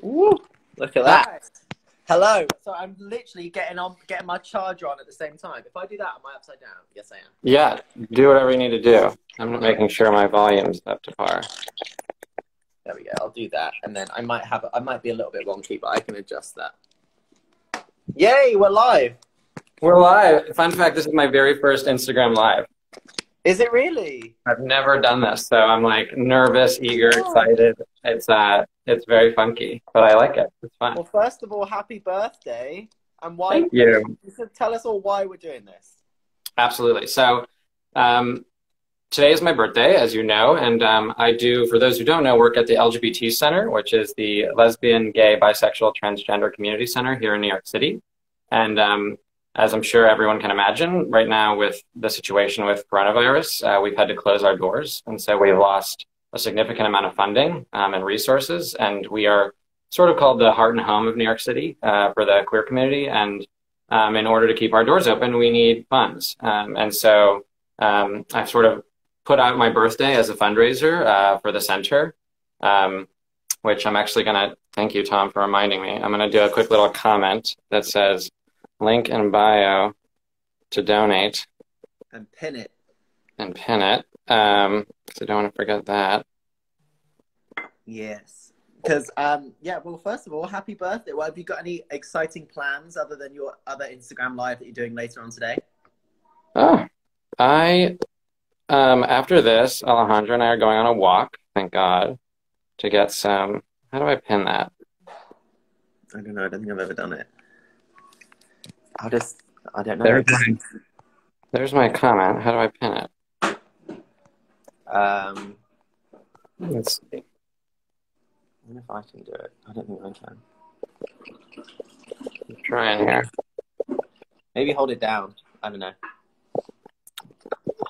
Woo, look at that. Nice. Hello. So I'm literally getting my charger on at the same time. If I do that, am I upside down? Yes, I am. Yeah, do whatever you need to do. I'm making sure my volume's up to par. There we go. I'll do that, and then I might be a little bit wonky, but I can adjust that. Yay, we're live. We're live. Fun fact: this is my very first Instagram live. Is it really? I've never done this, so I'm like nervous, eager, excited. It's very funky, but I like it. It's fun. Well, first of all, happy birthday! And why? Thank you. Tell us all why we're doing this. Absolutely. So, today is my birthday, as you know, and I do, for those who don't know, work at the LGBT Center, which is the lesbian, gay, bisexual, transgender community center here in New York City. And as I'm sure everyone can imagine, right now with the situation with coronavirus, we've had to close our doors. And so we've lost a significant amount of funding and resources. And we are sort of called the heart and home of New York City for the queer community. And in order to keep our doors open, we need funds. And so I've sort of put out my birthday as a fundraiser for the center, which I'm actually going to, thank you, Tom, for reminding me. I'm going to do a quick little comment that says, link in bio to donate. And pin it. And pin it, because I don't want to forget that. Yes. Because, yeah, well, first of all, happy birthday. Well, have you got any exciting plans other than your other Instagram live that you're doing later on today? Oh, after this, Alejandra and I are going on a walk, thank God, to get some, how do I pin that? I don't know, I don't think I've ever done it. I don't know. There's my comment. How do I pin it? Let's see. I don't know if I can do it. I don't think I can. I'm trying here. Maybe hold it down. I don't know.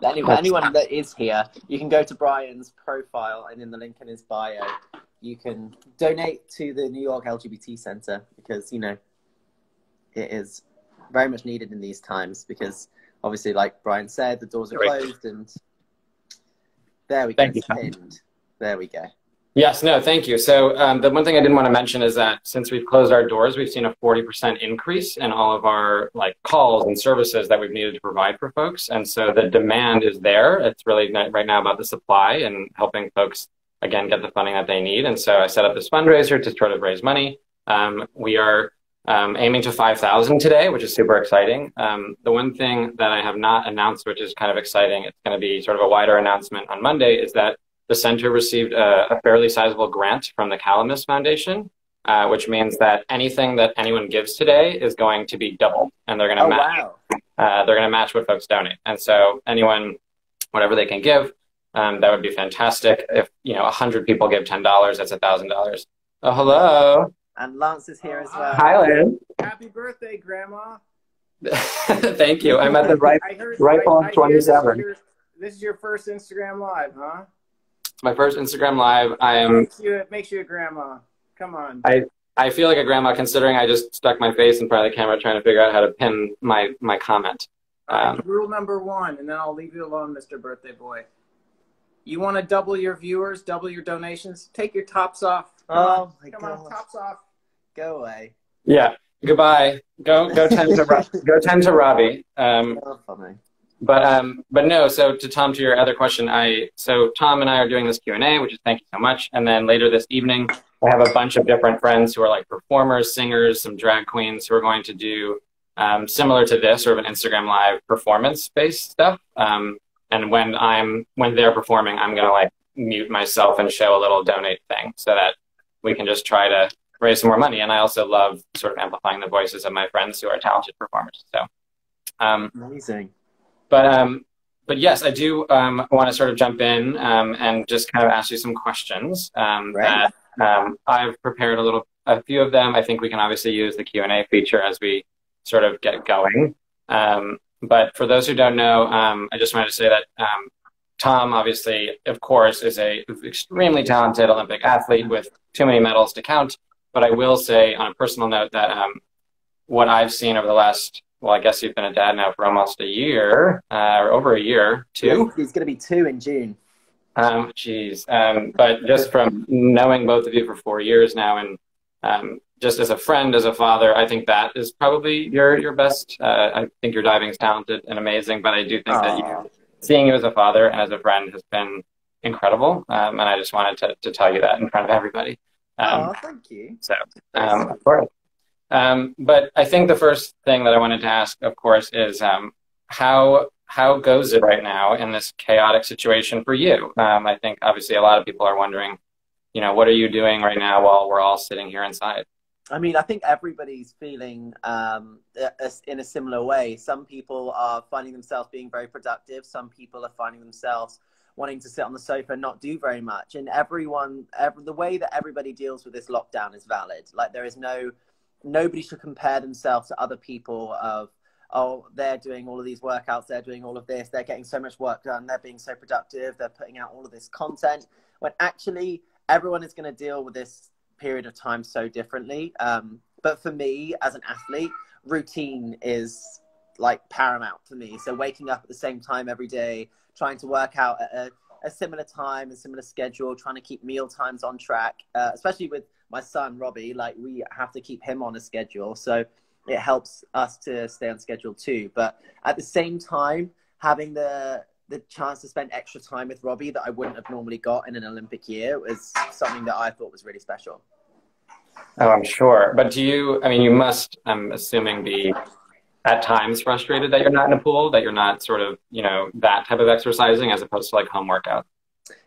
Anyone that is here, you can go to Brian's profile, and in the link in his bio, you can donate to the New York LGBT Center because, you know, it is very much needed in these times because obviously, like Brian said, the doors are closed and there we go. Thank you. Pinned. There we go. Yes, no, thank you. So the one thing I didn't want to mention is that since we've closed our doors, we've seen a 40% increase in all of our calls and services that we've needed to provide for folks. And so the demand is there. It's really right now about the supply and helping folks, again, get the funding that they need. And so I set up this fundraiser to sort of raise money. We are aiming to 5,000 today, which is super exciting. The one thing that I have not announced, which is kind of exciting, it's going to be sort of a wider announcement on Monday, is that the center received a fairly sizable grant from the Calamus Foundation, which means that anything that anyone gives today is going to be doubled, and they're going to match. Wow. They're going to match what folks donate, and so anyone, whatever they can give, that would be fantastic. If 100 people give $10, that's $1,000. Oh, hello. And Lance is here as well. Hi, Lynn. Happy birthday, Grandma. Thank you. I'm at the right on 27. This is your first Instagram Live, huh? It's my first Instagram Live. I am. It makes you a grandma. Come on. I feel like a grandma considering I just stuck my face in front of the camera trying to figure out how to pin my comment. Rule number 1, and then I'll leave you alone, Mr. Birthday Boy. You want to double your viewers, double your donations? Take your tops off. Come on, tops off. Go away. Yeah. Goodbye. Go tend to Robbie. But no. So to Tom, to your other question, so Tom and I are doing this Q&A, which is thank you so much. And then later this evening, I have a bunch of different friends who are like performers, singers, some drag queens who are going to do similar to this, sort of an Instagram Live performance-based stuff. And when they're performing, I'm gonna mute myself and show a little donate thing so that we can just try to raise some more money. And I also love sort of amplifying the voices of my friends who are talented performers. So, amazing. But yes, I do want to sort of jump in and just kind of ask you some questions that I've prepared a few of them. I think we can obviously use the Q&A feature as we sort of get going. But for those who don't know, I just wanted to say that Tom, obviously, of course, is a extremely talented Olympic athlete with too many medals to count. But I will say on a personal note that what I've seen over the last, well, I guess you've been a dad now for almost a year, or over a year, 2? Yeah, he's going to be 2 in June. But just from knowing both of you for 4 years now and just as a friend, as a father, I think that is probably your best. I think your diving is talented and amazing, but I do think that seeing you as a father and as a friend has been incredible. And I just wanted to tell you that in front of everybody. Thank you. So, of course. But I think the first thing that I wanted to ask, of course, is how goes it right now in this chaotic situation for you? I think obviously a lot of people are wondering, what are you doing right now while we're all sitting here inside? I mean, I think everybody's feeling in a similar way. Some people are finding themselves being very productive. Some people are finding themselves wanting to sit on the sofa and not do very much. And the way that everybody deals with this lockdown is valid. Like, there is nobody should compare themselves to other people of, oh, they're doing all of these workouts, they're doing all of this, they're getting so much work done, they're being so productive, they're putting out all of this content, when actually everyone is going to deal with this period of time so differently. But for me, as an athlete, routine is like paramount for me. So waking up at the same time every day, trying to work out at a similar time, a similar schedule, trying to keep meal times on track, especially with my son, Robbie, like we have to keep him on a schedule. So it helps us to stay on schedule too. But at the same time, having the chance to spend extra time with Robbie that I wouldn't have normally got in an Olympic year was something that I thought was really special. Oh, I'm sure. But you must, I'm assuming, be at times frustrated that you're not in a pool, that you're not sort of, that type of exercising as opposed to like home workout.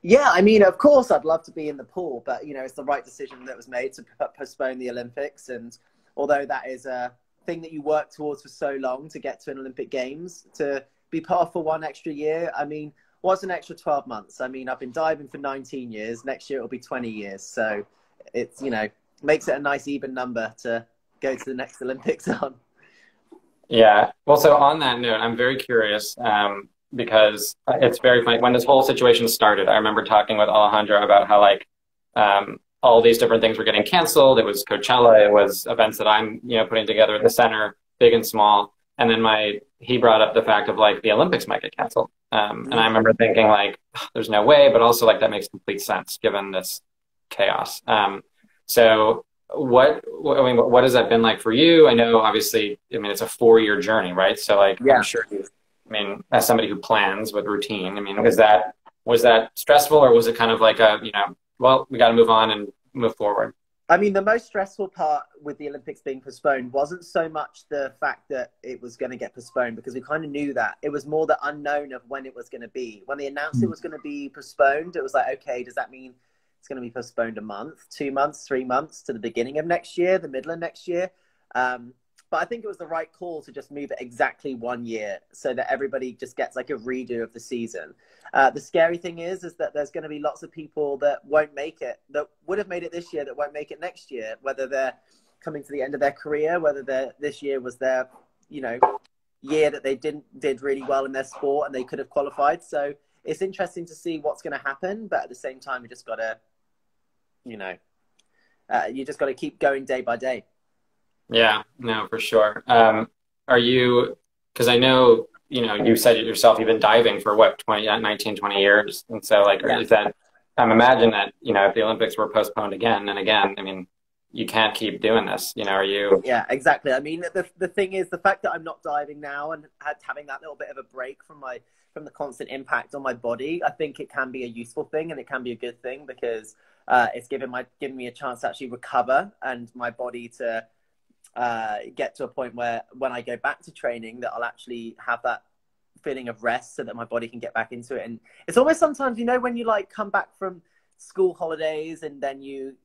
Yeah, I mean, of course, I'd love to be in the pool, but, it's the right decision that was made to postpone the Olympics. And although that is a thing that you work towards for so long to get to an Olympic Games, to be put off for one extra year, I mean, what's an extra 12 months? I mean, I've been diving for 19 years. Next year, it'll be 20 years. So it's, makes it a nice even number to go to the next Olympics on. Yeah. Well, so on that note, I'm very curious because it's very funny. When this whole situation started, I remember talking with Alejandro about how all these different things were getting canceled. It was Coachella. It was events that I'm, putting together at the center, big and small. And then he brought up the fact of the Olympics might get canceled. And I remember thinking there's no way, but also that makes complete sense given this chaos. So what has that been like for you? I know obviously, it's a 4-year journey, right? So yeah. I'm sure as somebody who plans with routine, was that stressful, or was it kind of well, we got to move on and move forward? I mean, the most stressful part with the Olympics being postponed wasn't so much the fact that it was going to get postponed, because we kind of knew that. It was more the unknown of when it was going to be. When they announced it was going to be postponed, it was like, okay, does that mean it's going to be postponed a month, 2 months, 3 months, to the beginning of next year, the middle of next year? But I think it was the right call to just move it exactly 1 year so that everybody just gets a redo of the season. The scary thing is that there's going to be lots of people that won't make it, that would have made it this year, that won't make it next year, whether they're coming to the end of their career, whether this year was their, year that they did really well in their sport and they could have qualified. So it's interesting to see what's going to happen. But at the same time, we just got to, you just got to keep going day by day. Yeah, no, for sure. Are you, because I know, you said it yourself, you've been diving for 19, 20 years. And so is that, I'm imagining that, if the Olympics were postponed again and again, you can't keep doing this, are you? Yeah, exactly. I mean, the thing is, the fact that I'm not diving now and having that little bit of a break from the constant impact on my body, I think it can be a useful thing and it can be a good thing, because it's given me a chance to actually recover and my body to get to a point where when I go back to training, that I'll actually have that feeling of rest so that my body can get back into it. And it's almost sometimes, when you come back from school holidays and then you've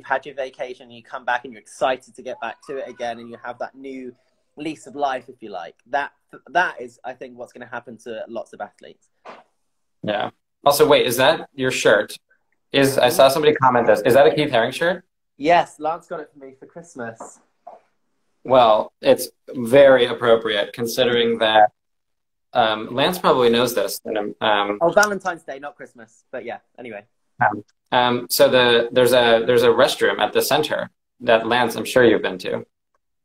had your vacation and you come back and you're excited to get back to it again and you have that new lease of life, if you like. That is, I think, what's going to happen to lots of athletes. Yeah. Also, wait, is that your shirt? I saw somebody comment this. Is that a Keith Haring shirt? Yes, Lance got it for me for Christmas. Well, it's very appropriate considering that Lance probably knows this. Valentine's Day, not Christmas, but yeah. Anyway. So there's a restroom at the center that, Lance, I'm sure you've been to.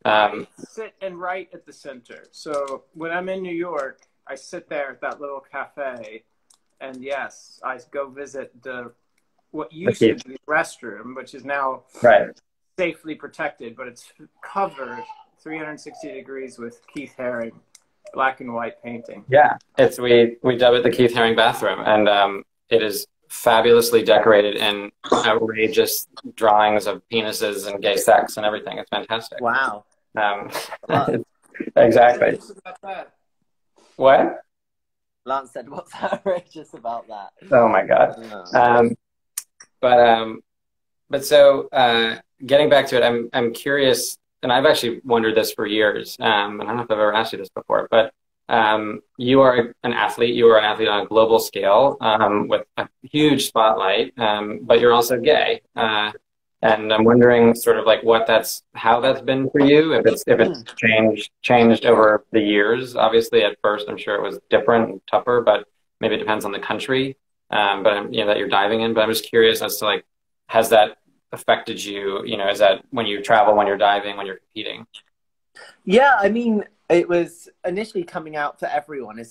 I sit and write at the center. So when I'm in New York, I sit there at that little cafe, and yes, I go visit what used to be the restroom, which is now right. safely protected, but it's covered 360 degrees with Keith Haring black and white painting. Yeah, we dub it the Keith Haring bathroom, and it is fabulously decorated in outrageous drawings of penises and gay sex and everything. It's fantastic. Wow. Exactly. What? Lance said, "What's outrageous about that?" Oh my God. But so getting back to it, I'm curious, and I've actually wondered this for years. And I don't know if I've ever asked you this before, but you are an athlete. You are an athlete on a global scale with a huge spotlight, but you're also gay. And I'm wondering sort of like how that's been for you, if it's changed over the years. Obviously, at first, I'm sure it was different and tougher, but maybe it depends on the country. But that you're diving in. But I'm just curious as to like, has that affected you? Is that when you travel, when you're diving, when you're competing? Yeah, I mean, it was initially coming out for everyone.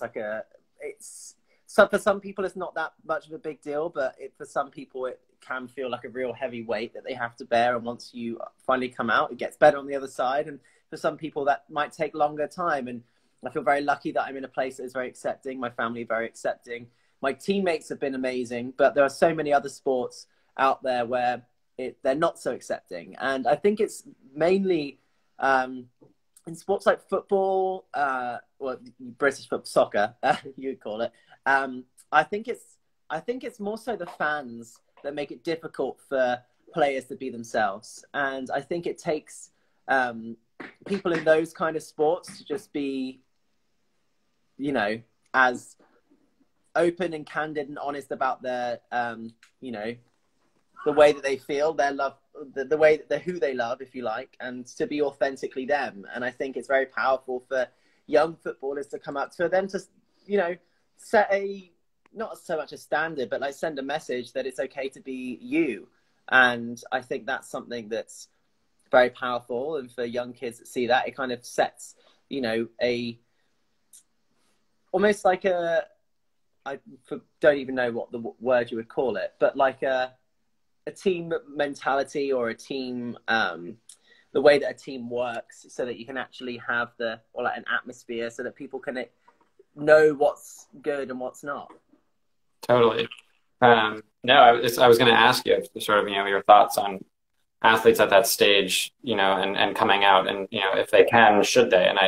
So for some people, it's not that much of a big deal, but for some people, it can feel like a real heavy weight that they have to bear. And once you finally come out, it gets better on the other side. And for some people, that might take longer time. And I feel very lucky that I'm in a place that is very accepting. My family very accepting. My teammates have been amazing, but there are so many other sports out there where they're not so accepting. And I think it's mainly in sports like football, British football, soccer, you would call it. I think it's more so the fans that make it difficult for players to be themselves. And I think it takes people in those kind of sports to just be, as open and candid and honest about their, the way that they feel, their love, the way that who they love, if you like, and to be authentically them. And I think it's very powerful for young footballers to come up to them to, set not so much a standard, but like send a message that it's okay to be you. And I think that's something that's very powerful. And for young kids that see that, it kind of sets, almost like I don't even know what the word you would call it, but like a team mentality or a team, the way that a team works, so that you can actually have like an atmosphere so that people can know what's good and what's not. Totally. No, I was going to ask you sort of, your thoughts on athletes at that stage, and coming out, and, if they can, should they? And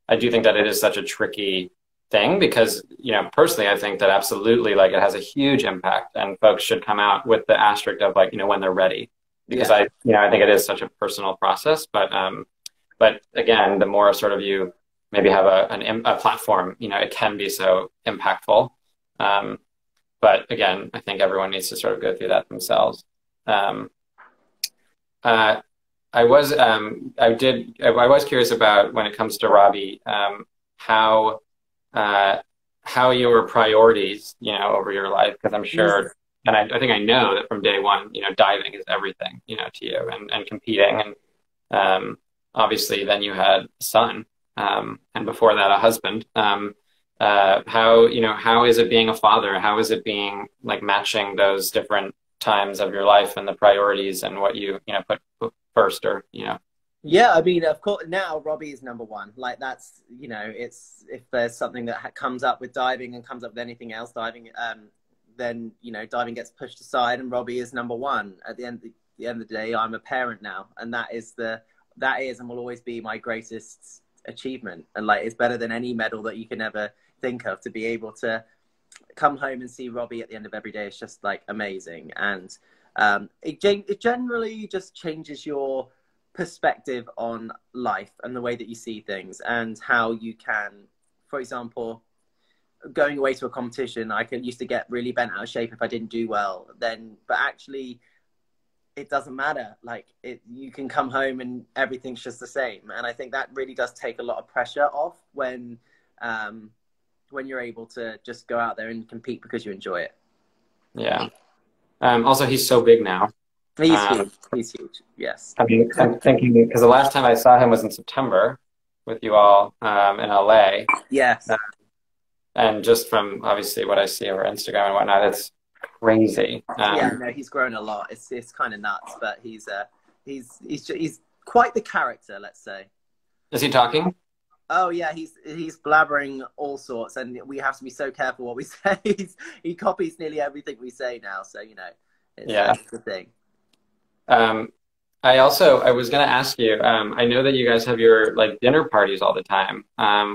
I do think that it is such a tricky thing because, personally, I think that absolutely, like, it has a huge impact, and folks should come out with the asterisk of, like, when they're ready, because I think it is such a personal process. But again, the more sort of you maybe have a platform, it can be so impactful. But again, I think everyone needs to sort of go through that themselves. I was curious about, when it comes to Robbie, how your priorities, over your life, because I'm sure, and I think I know that from day one, diving is everything, to you, and competing, and obviously then you had a son, and before that a husband. How is it being a father? How is it being, like, matching those different times of your life and the priorities and what you put first, or Yeah, I mean, of course, now Robbie is number one. Like, that's, it's, if there's something that comes up with diving and comes up with anything else, diving, then, diving gets pushed aside, and Robbie is number one. At the end of the day, I'm a parent now, and that is and will always be my greatest achievement. And, like, it's better than any medal that you can ever think of, to be able to come home and see Robbie at the end of every day. It's just, like, amazing. And it generally just changes your perspective on life and the way that you see things, and how you can, for example, going away to a competition, I used to get really bent out of shape if I didn't do well, but actually it doesn't matter. Like, you can come home and everything's just the same. And I think that really does take a lot of pressure off when you're able to just go out there and compete because you enjoy it. Yeah. Also, he's so big now. He's huge. He's huge. Yes. I mean, I'm thinking, because the last time I saw him was in September with you all in LA. Yes. And just from obviously what I see over Instagram and whatnot, it's crazy. Yeah, no, he's grown a lot. It's kind of nuts, but he's He's quite the character, let's say. Is he talking? Oh yeah, he's blabbering all sorts, and we have to be so careful what we say. He copies nearly everything we say now, so you know, it's the thing. I was going to ask you. I know that you guys have your like dinner parties all the time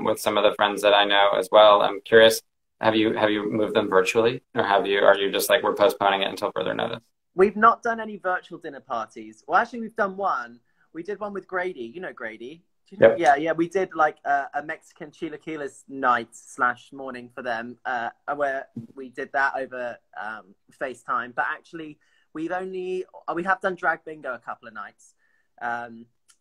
with some of the friends that I know as well. I'm curious, have you moved them virtually, or are you just like we're postponing it until further notice? We've not done any virtual dinner parties. Well, actually, we've done one. We did one with Grady. You know Grady. Yep. Yeah. We did like a Mexican chilaquiles night / morning for them, where we did that over FaceTime. But actually, we have done drag bingo a couple of nights.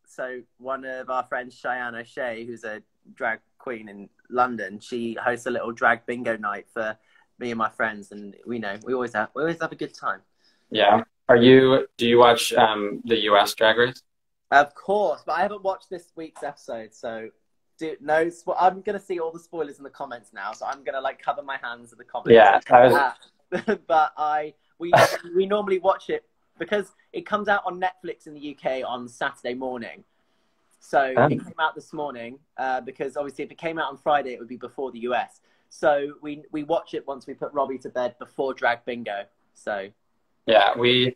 So one of our friends, Cheyenne O'Shea, who's a drag queen in London, she hosts a little drag bingo night for me and my friends, and we always have a good time. Yeah. Do you watch the US Drag Race? Of course, but I haven't watched this week's episode, so I'm gonna see all the spoilers in the comments now, so I'm gonna like cover my hands in the comments. Yeah, but we normally watch it because it comes out on Netflix in the UK on Saturday morning. So it came out this morning because obviously if it came out on Friday, it would be before the US. So we watch it once we put Robbie to bed before Drag Bingo. So yeah, we've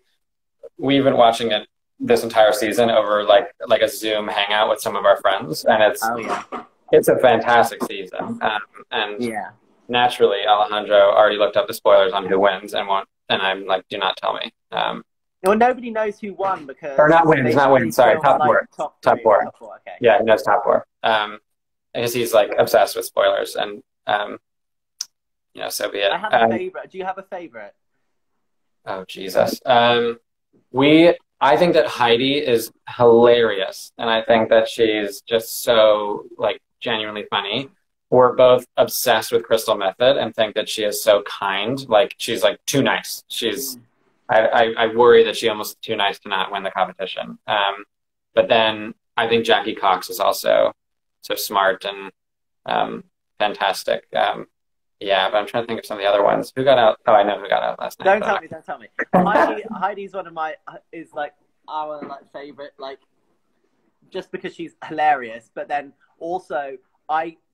been watching it this entire season over like a Zoom hangout with some of our friends, and it's a fantastic season. And naturally, Alejandro already looked up the spoilers on who wins and I'm like, do not tell me. Well, nobody knows who won because not wins. Sorry, top four. Top four. Okay. Yeah, he knows top four. Because he's like obsessed with spoilers, and so be it. I have a favorite. Do you have a favorite? Oh Jesus. I think that Heidi is hilarious, and I think that she's just so like genuinely funny. We're both obsessed with Crystal Method and think that she is so kind. Like she's like too nice. I worry that she almost too nice to not win the competition. But then I think Jackie Cox is also so smart and fantastic. Yeah, but I'm trying to think of some of the other ones. Who got out? Oh, I know who got out last night. Don't tell me. Heidi's one of is like our like favorite, like just because she's hilarious. But then also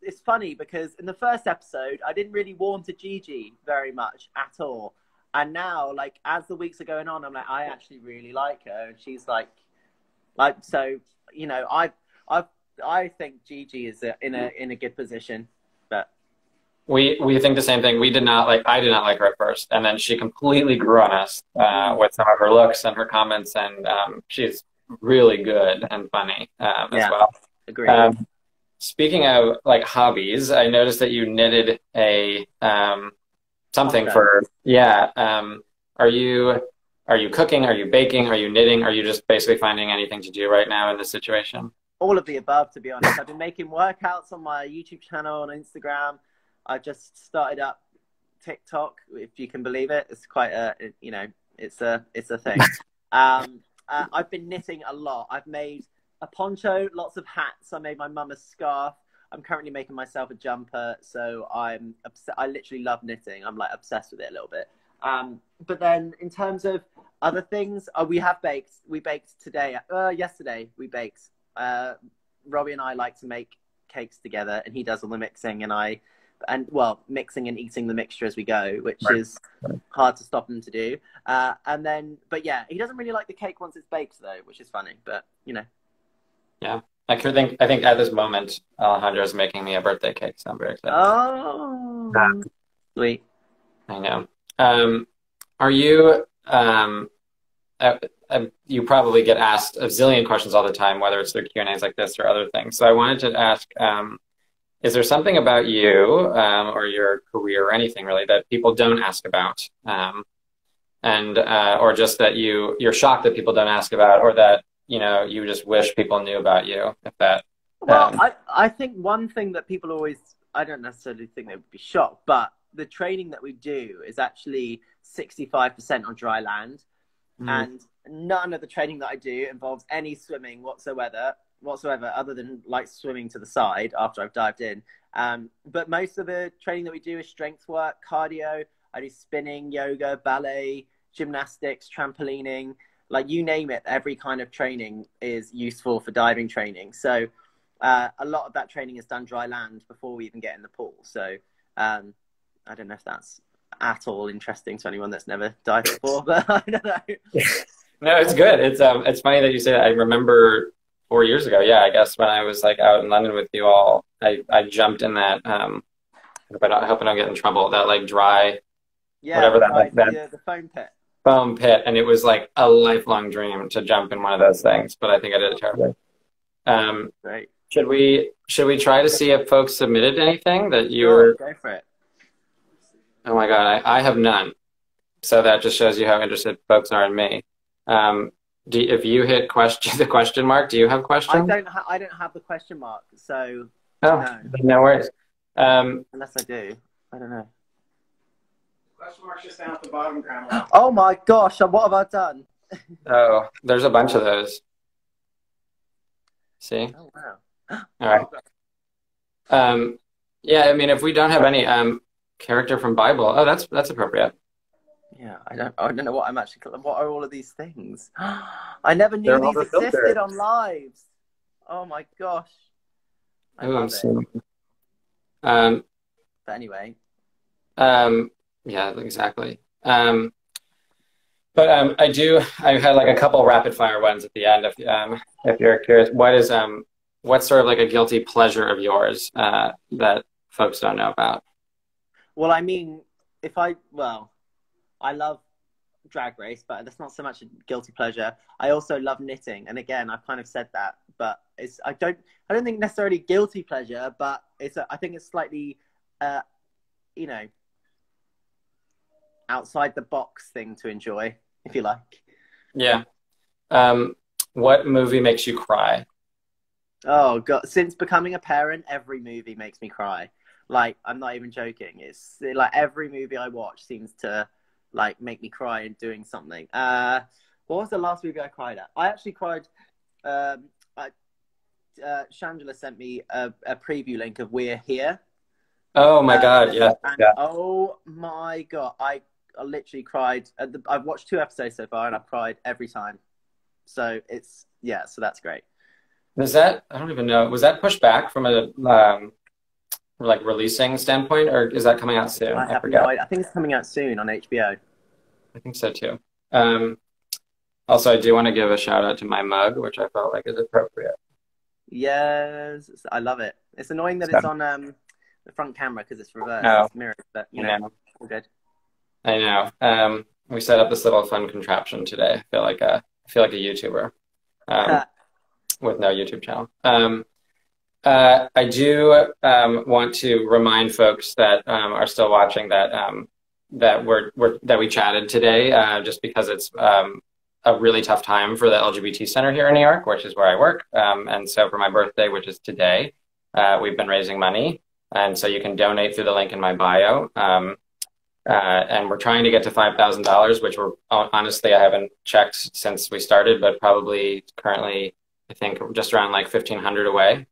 it's funny because in the first episode I didn't really warm to Gigi very much at all, and now like as the weeks are going on, I'm like I actually really like her, and she's like so you know I think Gigi is in a good position, but. We think the same thing. I did not like her at first, and then she completely grew on us with some of her looks and her comments, and she's really good and funny as well. Agreed. Speaking of like hobbies, I noticed that you knitted a something for Are you cooking? Are you baking? Are you knitting? Are you just basically finding anything to do right now in this situation? All of the above, to be honest. I've been making workouts on my YouTube channel and Instagram. I just started up TikTok, if you can believe it. It's quite it's a thing. I've been knitting a lot. I've made a poncho, lots of hats. I made my mum a scarf. I'm currently making myself a jumper. So I literally love knitting. I'm like obsessed with it a little bit. But then in terms of other things, we have baked. We baked today. Yesterday we baked. Robbie and I like to make cakes together, and he does all the mixing, mixing and eating the mixture as we go, which is hard to stop him to do. But yeah, he doesn't really like the cake once it's baked though, which is funny, but you know. Yeah. I think at this moment, Alejandro is making me a birthday cake, so I'm very excited. Oh, sweet. I know. Are you, you probably get asked a zillion questions all the time, whether it's through Q&As like this or other things. So I wanted to ask, is there something about you or your career or anything really that people don't ask about? Or just that you're shocked that people don't ask about, or that, you just wish people knew about you, if that... I think one thing that people always, I don't necessarily think they would be shocked, but the training that we do is actually 65% on dry land. And none of the training that I do involves any swimming whatsoever, other than like swimming to the side after I've dived in. But most of the training that we do is strength work, cardio. I do spinning, yoga, ballet, gymnastics, trampolining. like you name it, every kind of training is useful for diving training. So a lot of that training is done dry land before we even get in the pool. So I don't know if that's at all interesting to anyone that's never dived before, but I don't know. No, it's good. It's funny that you say that. I remember 4 years ago, yeah, I guess when I was like out in London with you all, I jumped in that, but I hope I don't get in trouble, that like dry, whatever that, like that the foam pit. Foam pit, and it was like a lifelong dream to jump in one of those things, but I think I did it terribly. Great. Should we try to see if folks submitted anything that you Sure, were? go for it. Oh my God, I have none. So that just shows you how interested folks are in me. If you hit the question mark, do you have questions? I don't have the question mark, so no worries. Unless I do, I don't know. Question mark's just down at the bottom, Grandma. Oh my gosh, what have I done? Oh, there's a bunch of those. See? Oh wow. All right. Yeah, I mean, if we don't have any character from Bible, oh, that's appropriate. Yeah, I don't know what I'm actually. What are all of these things? I never knew They're all these the filters. existed on lives. Oh my gosh. I love it. But anyway. Yeah, exactly. But I had like a couple rapid fire ones at the end. If you're curious, what's sort of like a guilty pleasure of yours that folks don't know about? Well, I mean, I love Drag Race, but that's not so much a guilty pleasure. I also love knitting, and again, I've kind of said that, but I don't think necessarily guilty pleasure, but I think it's slightly, outside the box thing to enjoy, if you like. Yeah. What movie makes you cry? Oh God! Since becoming a parent, every movie makes me cry. Like, I'm not even joking. It's like every movie I watch seems to like make me cry and doing something. What was the last movie I cried at? I actually cried. Shangela sent me a preview link of We're Here. Oh my God! Yeah. Oh my God! I literally cried. I've watched 2 episodes so far, and I've cried every time. So so that's great. Was that, I don't even know, was that pushed back from a like releasing standpoint, or is that coming out soon? I forget. I think it's coming out soon on HBO. I think so too. Also, I do want to give a shout out to my mug, which I felt like is appropriate. Yes, I love it. It's annoying that it's on the front camera because it's reversed. It's mirrored, but all good. I know. We set up this little fun contraption today. I feel like a YouTuber with no YouTube channel. I do want to remind folks that are still watching that we chatted today, just because it's a really tough time for the LGBT Center here in New York, which is where I work. And so for my birthday, which is today, we've been raising money, and so you can donate through the link in my bio. And we're trying to get to $5,000, which honestly, I haven't checked since we started, but probably currently, I think just around like 1,500 away,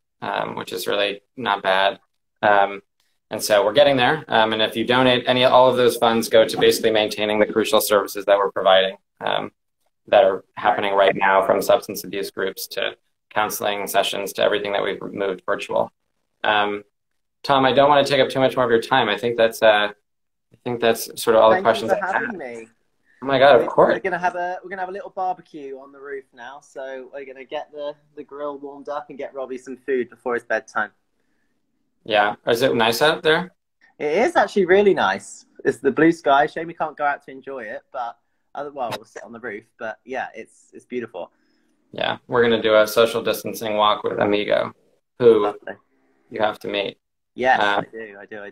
which is really not bad. And so we're getting there. And if you donate, all of those funds go to basically maintaining the crucial services that we're providing, that are happening right now, from substance abuse groups to counseling sessions to everything that we've moved virtual. Tom, I don't want to take up too much more of your time. I think that's sort of all the questions I have. Thank you for having me. Oh my God, of course. We're gonna have a little barbecue on the roof now, so we're gonna get the grill warmed up and get Robbie some food before his bedtime. Yeah, is it nice out there? It is actually really nice. It's the blue sky. Shame we can't go out to enjoy it, but we'll sit on the roof. But yeah, it's beautiful. Yeah, we're gonna do a social distancing walk with Amigo, who Lovely. You have to meet. Yes, I do.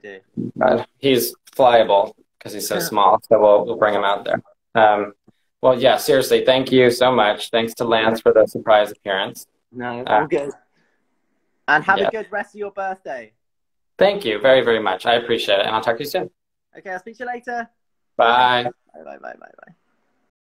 But he's flyable because he's so small, so we'll bring him out there. Well, yeah, seriously, thank you so much. Thanks to Lance for the surprise appearance. No, all good. And have a good rest of your birthday. Thank you very, very much. I appreciate it, and I'll talk to you soon. Okay, I'll speak to you later. Bye. Bye.